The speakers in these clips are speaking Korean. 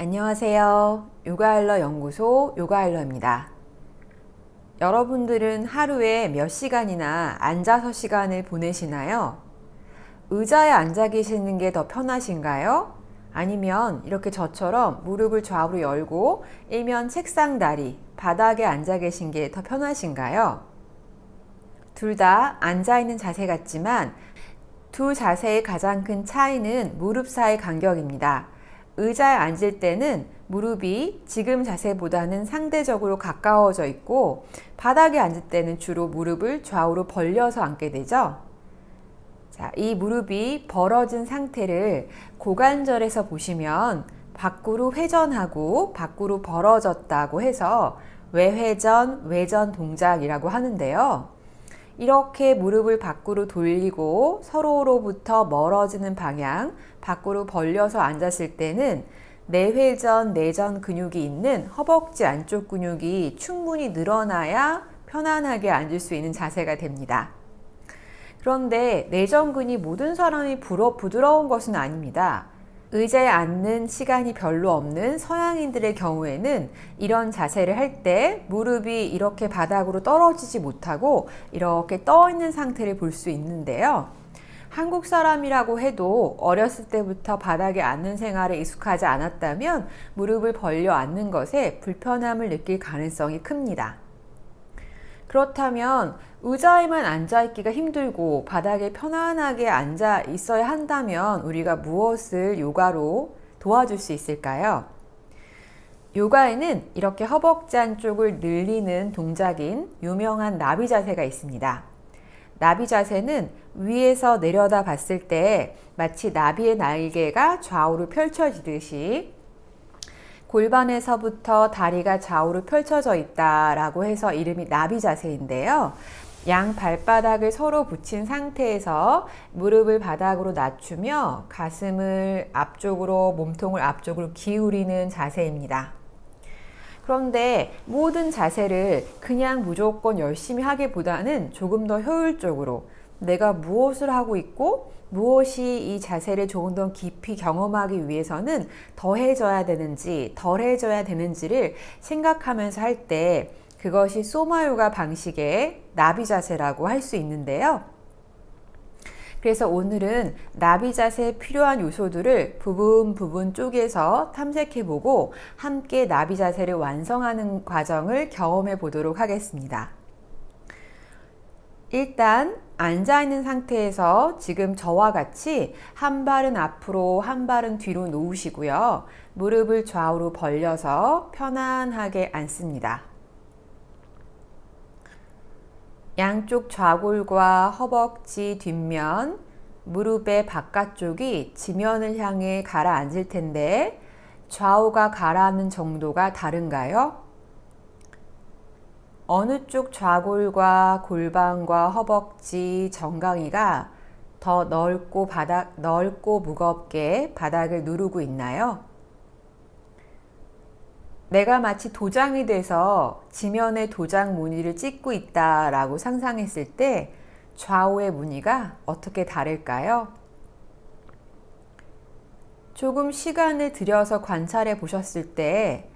안녕하세요. 요가일러 연구소 요가일러입니다. 여러분들은 하루에 몇 시간이나 앉아서 시간을 보내시나요? 의자에 앉아 계시는 게 더 편하신가요? 아니면 이렇게 저처럼 무릎을 좌우로 열고 일면 책상 다리, 바닥에 앉아 계신 게 더 편하신가요? 둘 다 앉아 있는 자세 같지만 두 자세의 가장 큰 차이는 무릎 사이 간격입니다. 의자에 앉을 때는 무릎이 지금 자세보다는 상대적으로 가까워져 있고 바닥에 앉을 때는 주로 무릎을 좌우로 벌려서 앉게 되죠. 자, 이 무릎이 벌어진 상태를 고관절에서 보시면 밖으로 회전하고 밖으로 벌어졌다고 해서 외회전, 외전 동작이라고 하는데요. 이렇게 무릎을 밖으로 돌리고 서로로부터 멀어지는 방향, 밖으로 벌려서 앉았을 때는 내회전, 내전 근육이 있는 허벅지 안쪽 근육이 충분히 늘어나야 편안하게 앉을 수 있는 자세가 됩니다. 그런데 내전근이 모든 사람이 부드러운 것은 아닙니다. 의자에 앉는 시간이 별로 없는 서양인들의 경우에는 이런 자세를 할 때 무릎이 이렇게 바닥으로 떨어지지 못하고 이렇게 떠 있는 상태를 볼 수 있는데요. 한국 사람이라고 해도 어렸을 때부터 바닥에 앉는 생활에 익숙하지 않았다면 무릎을 벌려 앉는 것에 불편함을 느낄 가능성이 큽니다. 그렇다면 의자에만 앉아있기가 힘들고 바닥에 편안하게 앉아 있어야 한다면 우리가 무엇을 요가로 도와줄 수 있을까요? 요가에는 이렇게 허벅지 안쪽을 늘리는 동작인 유명한 나비 자세가 있습니다. 나비 자세는 위에서 내려다 봤을 때 마치 나비의 날개가 좌우로 펼쳐지듯이 골반에서부터 다리가 좌우로 펼쳐져 있다라고 해서 이름이 나비 자세인데요. 양 발바닥을 서로 붙인 상태에서 무릎을 바닥으로 낮추며 가슴을 앞쪽으로, 몸통을 앞쪽으로 기울이는 자세입니다. 그런데 모든 자세를 그냥 무조건 열심히 하기보다는 조금 더 효율적으로 내가 무엇을 하고 있고 무엇이 이 자세를 조금 더 깊이 경험하기 위해서는 더해져야 되는지 덜해져야 되는지를 생각하면서 할 때 그것이 소마요가 방식의 나비 자세라고 할 수 있는데요. 그래서 오늘은 나비 자세에 필요한 요소들을 부분 쪼개서 탐색해보고 함께 나비 자세를 완성하는 과정을 경험해 보도록 하겠습니다. 일단 앉아있는 상태에서 지금 저와 같이 한 발은 앞으로 한 발은 뒤로 놓으시고요. 무릎을 좌우로 벌려서 편안하게 앉습니다. 양쪽 좌골과 허벅지 뒷면, 무릎의 바깥쪽이 지면을 향해 가라앉을 텐데 좌우가 가라앉는 정도가 다른가요? 어느 쪽 좌골과 골반과 허벅지, 정강이가 더 넓고 무겁게 바닥을 누르고 있나요? 내가 마치 도장이 돼서 지면에 도장 무늬를 찍고 있다라고 상상했을 때 좌우의 무늬가 어떻게 다를까요? 조금 시간을 들여서 관찰해 보셨을 때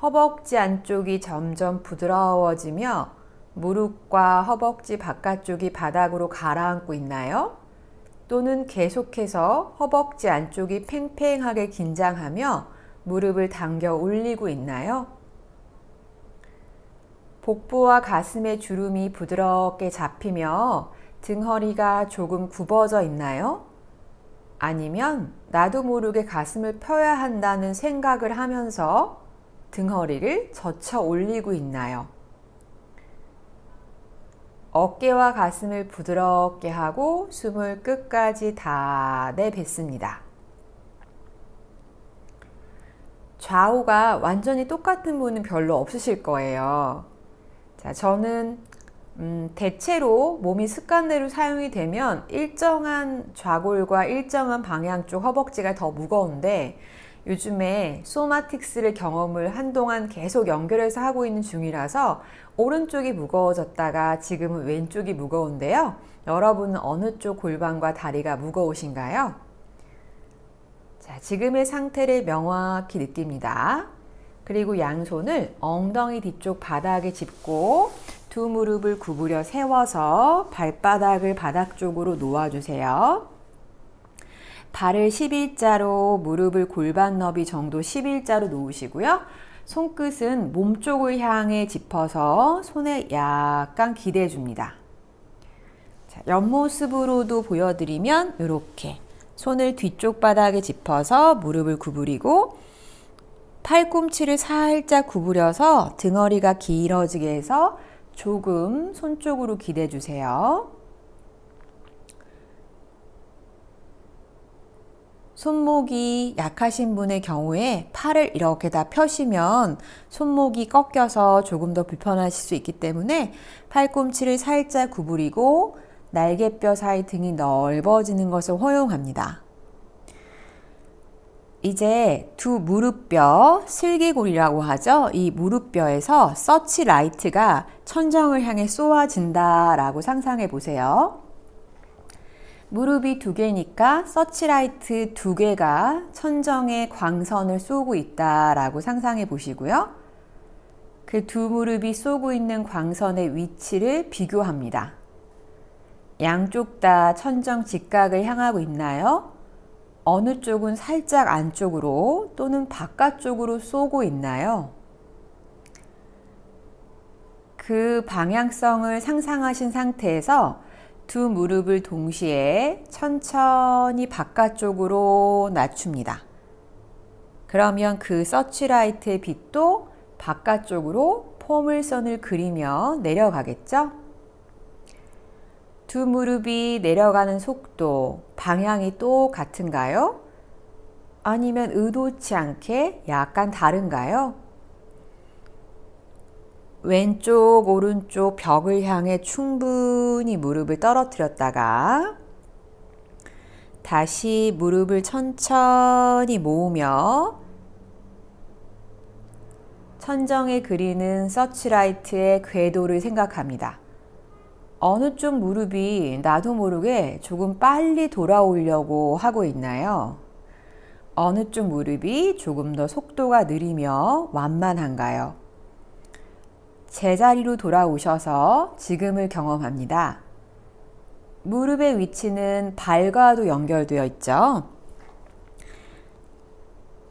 허벅지 안쪽이 점점 부드러워지며 무릎과 허벅지 바깥쪽이 바닥으로 가라앉고 있나요? 또는 계속해서 허벅지 안쪽이 팽팽하게 긴장하며 무릎을 당겨 올리고 있나요? 복부와 가슴의 주름이 부드럽게 잡히며 등허리가 조금 굽어져 있나요? 아니면 나도 모르게 가슴을 펴야 한다는 생각을 하면서 등허리를 젖혀 올리고 있나요? 어깨와 가슴을 부드럽게 하고 숨을 끝까지 다 내뱉습니다. 좌우가 완전히 똑같은 분은 별로 없으실 거예요. 자, 저는 대체로 몸이 습관대로 사용이 되면 일정한 좌골과 일정한 방향 쪽 허벅지가 더 무거운데 요즘에 소마틱스를 경험을 한동안 계속 연결해서 하고 있는 중이라서 오른쪽이 무거워졌다가 지금은 왼쪽이 무거운데요. 여러분은 어느 쪽 골반과 다리가 무거우신가요? 자, 지금의 상태를 명확히 느낍니다. 그리고 양손을 엉덩이 뒤쪽 바닥에 짚고 두 무릎을 구부려 세워서 발바닥을 바닥 쪽으로 놓아주세요. 발을 11자로 무릎을 골반 너비 정도 11자로 놓으시고요. 손끝은 몸쪽을 향해 짚어서 손에 약간 기대줍니다. 자, 옆모습으로도 보여드리면 이렇게 손을 뒤쪽 바닥에 짚어서 무릎을 구부리고 팔꿈치를 살짝 구부려서 등허리가 길어지게 해서 조금 손 쪽으로 기대주세요. 손목이 약하신 분의 경우에 팔을 이렇게 다 펴시면 손목이 꺾여서 조금 더 불편하실 수 있기 때문에 팔꿈치를 살짝 구부리고 날개뼈 사이 등이 넓어지는 것을 허용합니다. 이제 두 무릎뼈, 슬기골이라고 하죠. 이 무릎뼈에서 서치라이트가 천정을 향해 쏘아진다라고 상상해 보세요. 무릎이 두 개니까 서치라이트 두 개가 천정에 광선을 쏘고 있다라고 상상해 보시고요. 그 두 무릎이 쏘고 있는 광선의 위치를 비교합니다. 양쪽 다 천정 직각을 향하고 있나요? 어느 쪽은 살짝 안쪽으로 또는 바깥쪽으로 쏘고 있나요? 그 방향성을 상상하신 상태에서 두 무릎을 동시에 천천히 바깥쪽으로 낮춥니다. 그러면 그 서치라이트의 빛도 바깥쪽으로 포물선을 그리며 내려가겠죠? 두 무릎이 내려가는 속도, 방향이 똑같은가요? 아니면 의도치 않게 약간 다른가요? 왼쪽, 오른쪽 벽을 향해 충분히 무릎을 떨어뜨렸다가 다시 무릎을 천천히 모으며 천정에 그리는 서치라이트의 궤도를 생각합니다. 어느 쪽 무릎이 나도 모르게 조금 빨리 돌아오려고 하고 있나요? 어느 쪽 무릎이 조금 더 속도가 느리며 완만한가요? 제자리로 돌아오셔서 지금을 경험합니다. 무릎의 위치는 발과도 연결되어 있죠.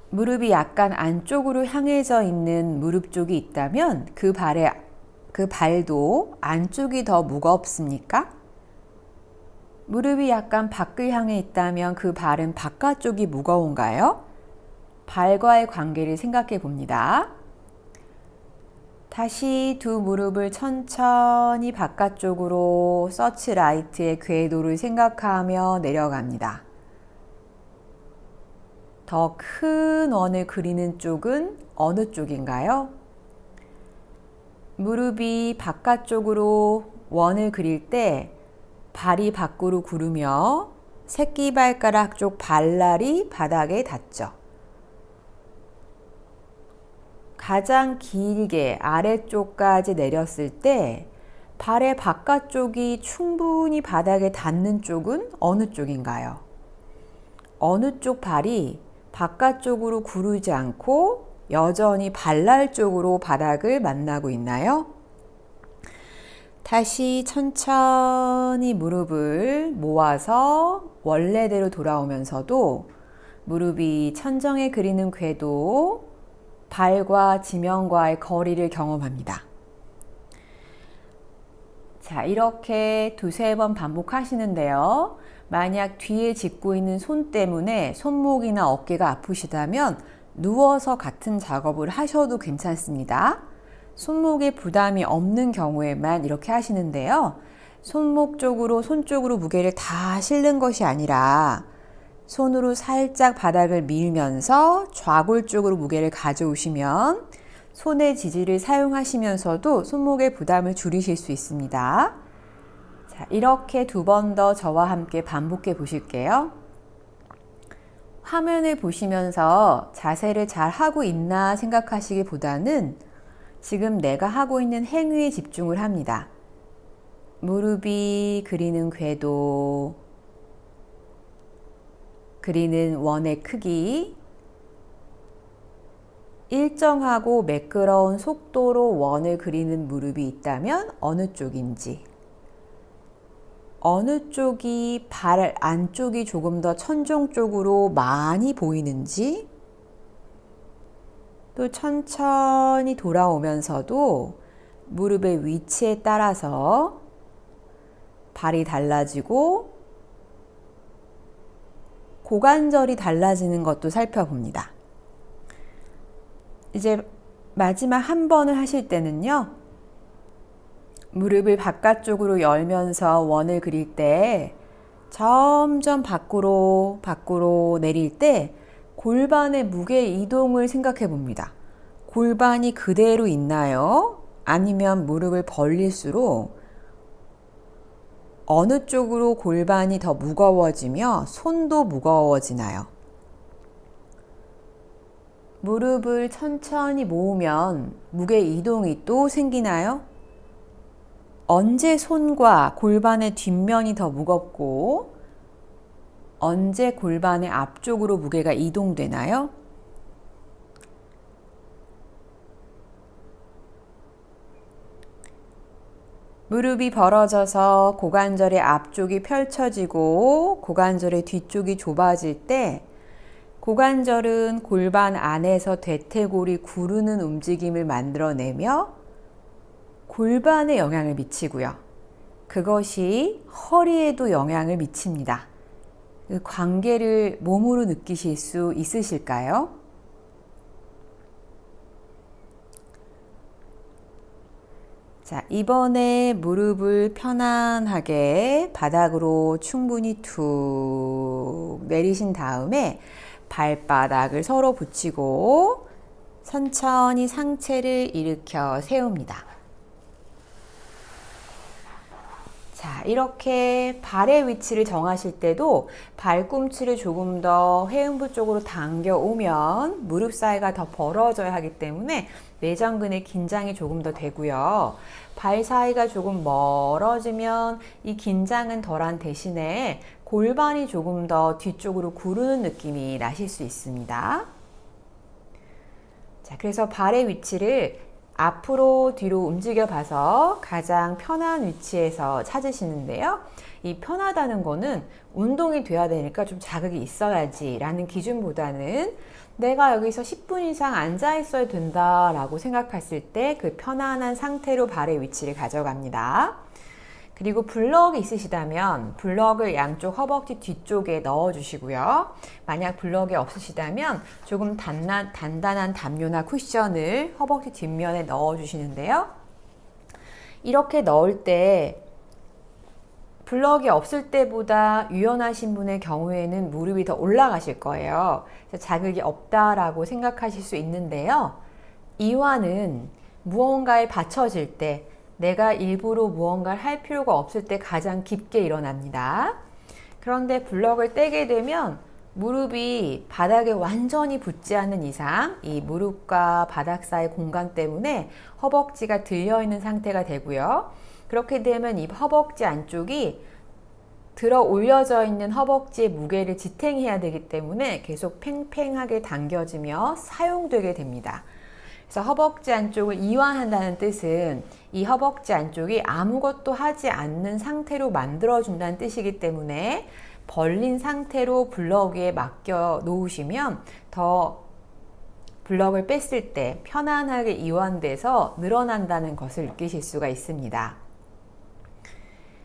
무릎이 약간 안쪽으로 향해져 있는 무릎 쪽이 있다면 그 발도 안쪽이 더 무겁습니까? 무릎이 약간 밖을 향해 있다면 그 발은 바깥쪽이 무거운가요? 발과의 관계를 생각해 봅니다. 다시 두 무릎을 천천히 바깥쪽으로 서치라이트의 궤도를 생각하며 내려갑니다. 더 큰 원을 그리는 쪽은 어느 쪽인가요? 무릎이 바깥쪽으로 원을 그릴 때 발이 밖으로 구르며 새끼발가락 쪽 발날이 바닥에 닿죠. 가장 길게 아래쪽까지 내렸을 때 발의 바깥쪽이 충분히 바닥에 닿는 쪽은 어느 쪽인가요? 어느 쪽 발이 바깥쪽으로 구르지 않고 여전히 발날 쪽으로 바닥을 만나고 있나요? 다시 천천히 무릎을 모아서 원래대로 돌아오면서도 무릎이 천정에 그리는 궤도, 발과 지면과의 거리를 경험합니다. 자, 이렇게 두세 번 반복하시는데요. 만약 뒤에 짚고 있는 손 때문에 손목이나 어깨가 아프시다면 누워서 같은 작업을 하셔도 괜찮습니다. 손목에 부담이 없는 경우에만 이렇게 하시는데요. 손목 쪽으로, 손 쪽으로 무게를 다 실는 것이 아니라 손으로 살짝 바닥을 밀면서 좌골 쪽으로 무게를 가져오시면 손의 지지를 사용하시면서도 손목의 부담을 줄이실 수 있습니다. 자, 이렇게 두 번 더 저와 함께 반복해 보실게요. 화면을 보시면서 자세를 잘 하고 있나 생각하시기보다는 지금 내가 하고 있는 행위에 집중을 합니다. 무릎이 그리는 궤도, 그리는 원의 크기, 일정하고 매끄러운 속도로 원을 그리는 무릎이 있다면 어느 쪽인지, 어느 쪽이 발 안쪽이 조금 더 천정 쪽으로 많이 보이는지, 또 천천히 돌아오면서도 무릎의 위치에 따라서 발이 달라지고 고관절이 달라지는 것도 살펴봅니다. 이제 마지막 한 번을 하실 때는요, 무릎을 바깥쪽으로 열면서 원을 그릴 때 점점 밖으로 내릴 때 골반의 무게 이동을 생각해 봅니다. 골반이 그대로 있나요? 아니면 무릎을 벌릴수록 어느 쪽으로 골반이 더 무거워지며 손도 무거워지나요? 무릎을 천천히 모으면 무게 이동이 또 생기나요? 언제 손과 골반의 뒷면이 더 무겁고 언제 골반의 앞쪽으로 무게가 이동되나요? 무릎이 벌어져서 고관절의 앞쪽이 펼쳐지고 고관절의 뒤쪽이 좁아질 때 고관절은 골반 안에서 대퇴골이 구르는 움직임을 만들어내며 골반에 영향을 미치고요. 그것이 허리에도 영향을 미칩니다. 그 관계를 몸으로 느끼실 수 있으실까요? 자, 이번에 무릎을 편안하게 바닥으로 충분히 툭 내리신 다음에 발바닥을 서로 붙이고 천천히 상체를 일으켜 세웁니다. 자, 이렇게 발의 위치를 정하실 때도 발꿈치를 조금 더 회음부 쪽으로 당겨오면 무릎 사이가 더 벌어져야 하기 때문에 내전근의 긴장이 조금 더 되고요. 발 사이가 조금 멀어지면 이 긴장은 덜한 대신에 골반이 조금 더 뒤쪽으로 구르는 느낌이 나실 수 있습니다. 자, 그래서 발의 위치를 앞으로 뒤로 움직여 봐서 가장 편한 위치에서 찾으시는데요. 이 편하다는 거는 운동이 돼야 되니까 좀 자극이 있어야지 라는 기준보다는 내가 여기서 10분 이상 앉아 있어야 된다 라고 생각했을 때 그 편안한 상태로 발의 위치를 가져갑니다. 그리고 블럭이 있으시다면 블럭을 양쪽 허벅지 뒤쪽에 넣어 주시고요. 만약 블럭이 없으시다면 조금 단단한 담요나 쿠션을 허벅지 뒷면에 넣어 주시는데요. 이렇게 넣을 때 블럭이 없을 때보다 유연하신 분의 경우에는 무릎이 더 올라가실 거예요. 자극이 없다라고 생각하실 수 있는데요. 이완은 무언가에 받쳐질 때 내가 일부러 무언가를 할 필요가 없을 때 가장 깊게 일어납니다. 그런데 블럭을 떼게 되면 무릎이 바닥에 완전히 붙지 않는 이상 이 무릎과 바닥 사이 공간 때문에 허벅지가 들려있는 상태가 되고요. 그렇게 되면 이 허벅지 안쪽이 들어 올려져 있는 허벅지의 무게를 지탱해야 되기 때문에 계속 팽팽하게 당겨지며 사용되게 됩니다. 그래서 허벅지 안쪽을 이완한다는 뜻은 이 허벅지 안쪽이 아무것도 하지 않는 상태로 만들어준다는 뜻이기 때문에 벌린 상태로 블럭 위에 맡겨 놓으시면 더 블럭을 뺐을 때 편안하게 이완돼서 늘어난다는 것을 느끼실 수가 있습니다.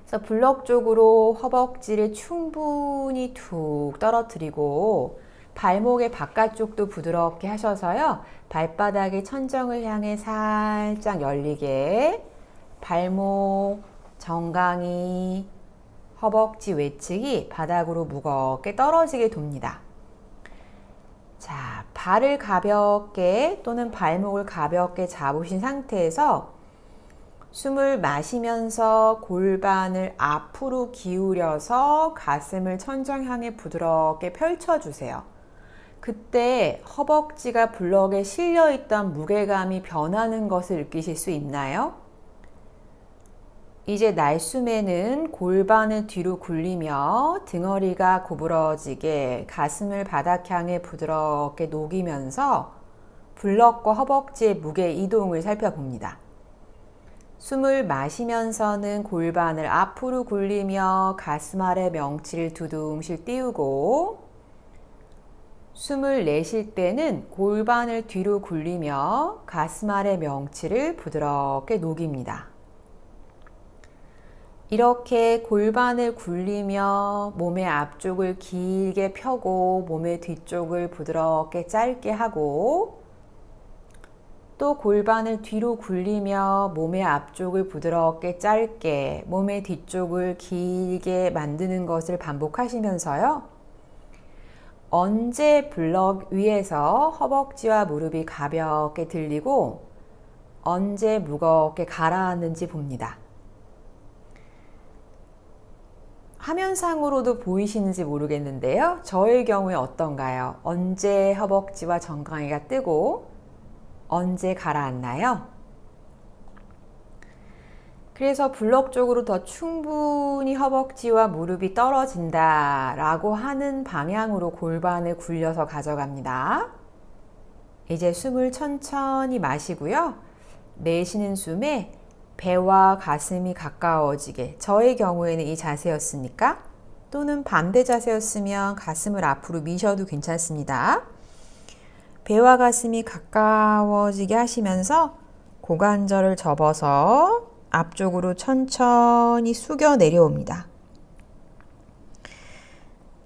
그래서 블럭 쪽으로 허벅지를 충분히 툭 떨어뜨리고 발목의 바깥쪽도 부드럽게 하셔서요. 발바닥이 천정을 향해 살짝 열리게 발목, 정강이, 허벅지 외측이 바닥으로 무겁게 떨어지게 돕니다. 자, 발을 가볍게 또는 발목을 가볍게 잡으신 상태에서 숨을 마시면서 골반을 앞으로 기울여서 가슴을 천정 향해 부드럽게 펼쳐주세요. 그때 허벅지가 블럭에 실려있던 무게감이 변하는 것을 느끼실 수 있나요? 이제 날숨에는 골반을 뒤로 굴리며 등허리가 구부러지게 가슴을 바닥 향해 부드럽게 녹이면서 블럭과 허벅지의 무게 이동을 살펴봅니다. 숨을 마시면서는 골반을 앞으로 굴리며 가슴 아래 명치를 두둥실 띄우고, 숨을 내쉴 때는 골반을 뒤로 굴리며 가슴 아래 명치를 부드럽게 녹입니다. 이렇게 골반을 굴리며 몸의 앞쪽을 길게 펴고 몸의 뒤쪽을 부드럽게 짧게 하고, 또 골반을 뒤로 굴리며 몸의 앞쪽을 부드럽게 짧게, 몸의 뒤쪽을 길게 만드는 것을 반복하시면서요. 언제 블럭 위에서 허벅지와 무릎이 가볍게 들리고 언제 무겁게 가라앉는지 봅니다. 화면상으로도 보이시는지 모르겠는데요. 저의 경우에 어떤가요? 언제 허벅지와 정강이가 뜨고 언제 가라앉나요? 그래서 블럭 쪽으로 더 충분히 허벅지와 무릎이 떨어진다 라고 하는 방향으로 골반을 굴려서 가져갑니다. 이제 숨을 천천히 마시고요. 내쉬는 숨에 배와 가슴이 가까워지게, 저의 경우에는 이 자세였으니까, 또는 반대 자세였으면 가슴을 앞으로 미셔도 괜찮습니다. 배와 가슴이 가까워지게 하시면서 고관절을 접어서 앞쪽으로 천천히 숙여 내려옵니다.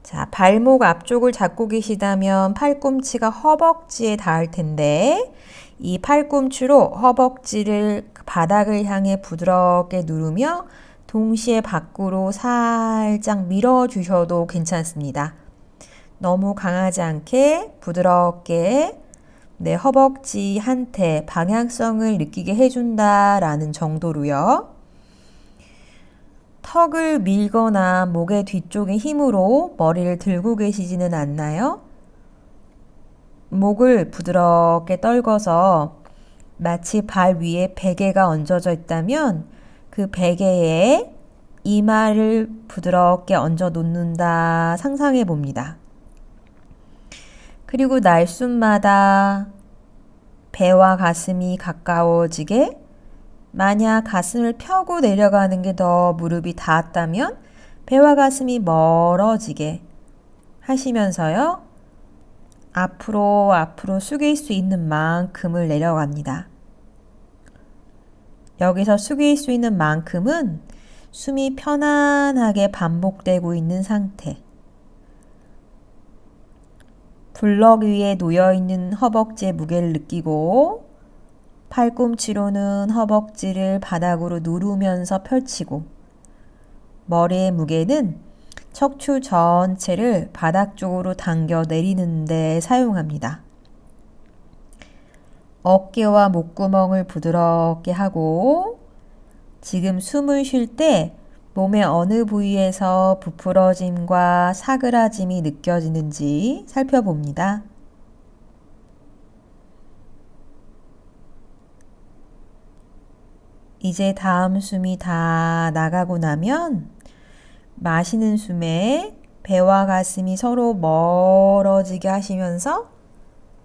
자, 발목 앞쪽을 잡고 계시다면 팔꿈치가 허벅지에 닿을 텐데, 이 팔꿈치로 허벅지를 바닥을 향해 부드럽게 누르며 동시에 밖으로 살짝 밀어주셔도 괜찮습니다. 너무 강하지 않게 부드럽게 내 허벅지한테 방향성을 느끼게 해준다라는 정도로요. 턱을 밀거나 목의 뒤쪽의 힘으로 머리를 들고 계시지는 않나요? 목을 부드럽게 떨궈서 마치 발 위에 베개가 얹어져 있다면 그 베개에 이마를 부드럽게 얹어 놓는다 상상해 봅니다. 그리고 날숨마다 배와 가슴이 가까워지게, 만약 가슴을 펴고 내려가는 게 더 무릎이 닿았다면 배와 가슴이 멀어지게 하시면서요. 앞으로 숙일 수 있는 만큼을 내려갑니다. 여기서 숙일 수 있는 만큼은 숨이 편안하게 반복되고 있는 상태. 블럭 위에 놓여있는 허벅지의 무게를 느끼고, 팔꿈치로는 허벅지를 바닥으로 누르면서 펼치고, 머리의 무게는 척추 전체를 바닥 쪽으로 당겨 내리는 데 사용합니다. 어깨와 목구멍을 부드럽게 하고, 지금 숨을 쉴 때 몸의 어느 부위에서 부풀어짐과 사그라짐이 느껴지는지 살펴봅니다. 이제 다음 숨이 다 나가고 나면 마시는 숨에 배와 가슴이 서로 멀어지게 하시면서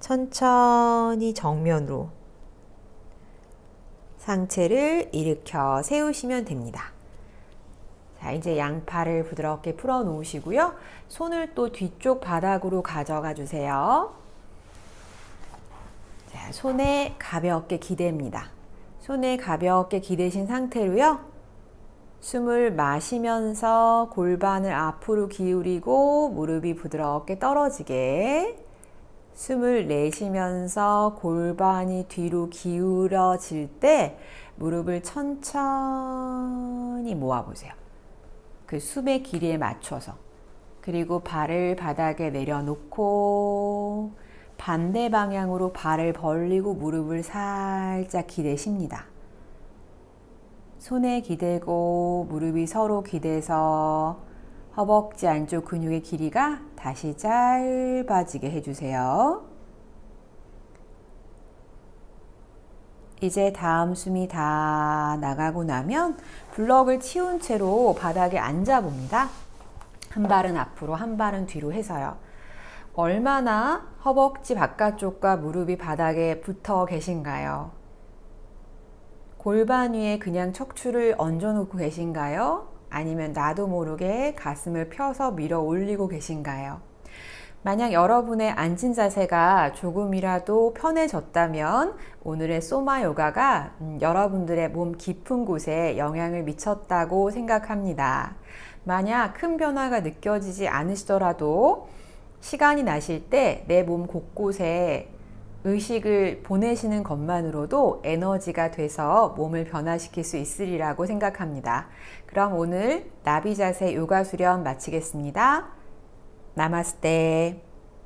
천천히 정면으로 상체를 일으켜 세우시면 됩니다. 자, 이제 양팔을 부드럽게 풀어 놓으시고요. 손을 또 뒤쪽 바닥으로 가져가 주세요. 자, 손에 가볍게 기댑니다. 손에 가볍게 기대신 상태로요. 숨을 마시면서 골반을 앞으로 기울이고 무릎이 부드럽게 떨어지게, 숨을 내쉬면서 골반이 뒤로 기울어질 때 무릎을 천천히 모아보세요. 그 숨의 길이에 맞춰서. 그리고 발을 바닥에 내려놓고 반대 방향으로 발을 벌리고 무릎을 살짝 기대십니다. 손에 기대고 무릎이 서로 기대서 허벅지 안쪽 근육의 길이가 다시 짧아지게 해주세요. 이제 다음 숨이 다 나가고 나면 블럭을 치운 채로 바닥에 앉아 봅니다. 한 발은 앞으로, 한 발은 뒤로 해서요. 얼마나 허벅지 바깥쪽과 무릎이 바닥에 붙어 계신가요? 골반 위에 그냥 척추를 얹어 놓고 계신가요? 아니면 나도 모르게 가슴을 펴서 밀어 올리고 계신가요? 만약 여러분의 앉은 자세가 조금이라도 편해졌다면 오늘의 소마 요가가 여러분들의 몸 깊은 곳에 영향을 미쳤다고 생각합니다. 만약 큰 변화가 느껴지지 않으시더라도 시간이 나실 때 내 몸 곳곳에 의식을 보내시는 것만으로도 에너지가 돼서 몸을 변화시킬 수 있으리라고 생각합니다. 그럼 오늘 나비 자세 요가 수련 마치겠습니다. 나마스테.